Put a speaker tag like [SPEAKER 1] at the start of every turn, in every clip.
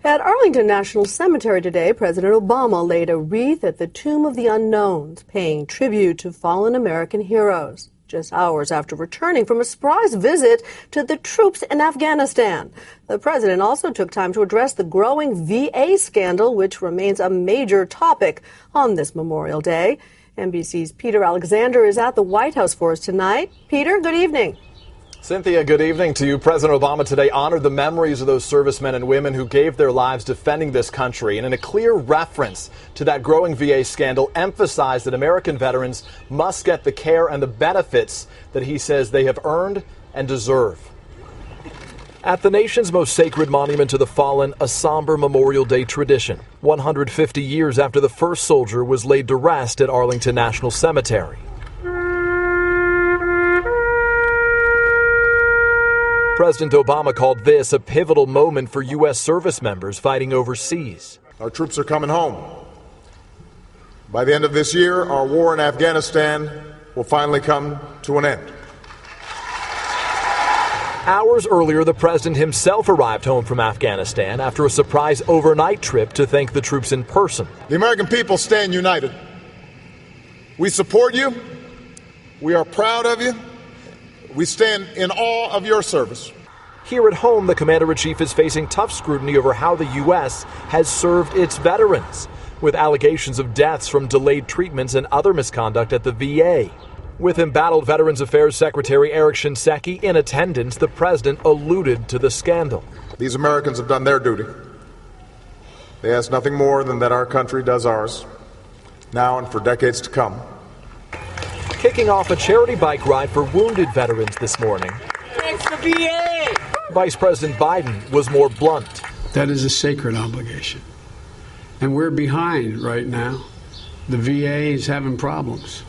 [SPEAKER 1] At Arlington National Cemetery today, President Obama laid a wreath at the Tomb of the Unknowns, paying tribute to fallen American heroes, just hours after returning from a surprise visit to the troops in Afghanistan. The president also took time to address the growing VA scandal, which remains a major topic on this Memorial Day. NBC's Peter Alexander is at the White House for us tonight. Peter, good evening.
[SPEAKER 2] Cynthia, good evening to you. President Obama today honored the memories of those servicemen and women who gave their lives defending this country, and in a clear reference to that growing VA scandal, emphasized that American veterans must get the care and the benefits that he says they have earned and deserve. At the nation's most sacred monument to the fallen, a somber Memorial Day tradition, 150 years after the first soldier was laid to rest at Arlington National Cemetery. President Obama called this a pivotal moment for U.S. service members fighting overseas.
[SPEAKER 3] Our troops are coming home. By the end of this year, our war in Afghanistan will finally come to an end.
[SPEAKER 2] Hours earlier, the president himself arrived home from Afghanistan after a surprise overnight trip to thank the troops in person.
[SPEAKER 3] The American people stand united. We support you. We are proud of you. We stand in awe of your service.
[SPEAKER 2] Here at home, the commander-in-chief is facing tough scrutiny over how the U.S. has served its veterans, with allegations of deaths from delayed treatments and other misconduct at the VA. With embattled Veterans Affairs Secretary Eric Shinseki in attendance, the president alluded to the scandal.
[SPEAKER 3] These Americans have done their duty. They ask nothing more than that our country does ours, now and for decades to come.
[SPEAKER 2] Kicking off a charity bike ride for wounded veterans this morning,
[SPEAKER 4] Thanks to VA!
[SPEAKER 2] Vice President Biden was more blunt.
[SPEAKER 5] That is a sacred obligation. And we're behind right now. The VA is having problems,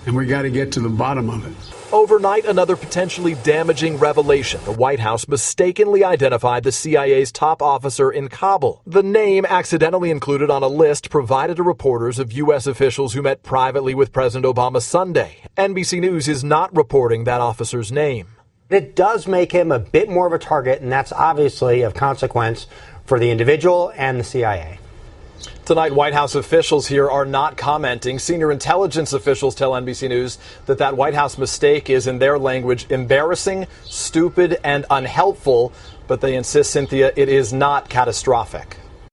[SPEAKER 5] and we got to get to the bottom of it.
[SPEAKER 2] Overnight, another potentially damaging revelation. The White House mistakenly identified the CIA's top officer in Kabul. The name, accidentally included on a list provided to reporters of U.S. officials who met privately with President Obama Sunday. NBC News is not reporting that officer's name.
[SPEAKER 6] It does make him a bit more of a target, and that's obviously of consequence for the individual and the CIA.
[SPEAKER 2] Tonight, White House officials here are not commenting. Senior intelligence officials tell NBC News that White House mistake is, in their language, embarrassing, stupid, and unhelpful. But they insist, Cynthia, it is not catastrophic.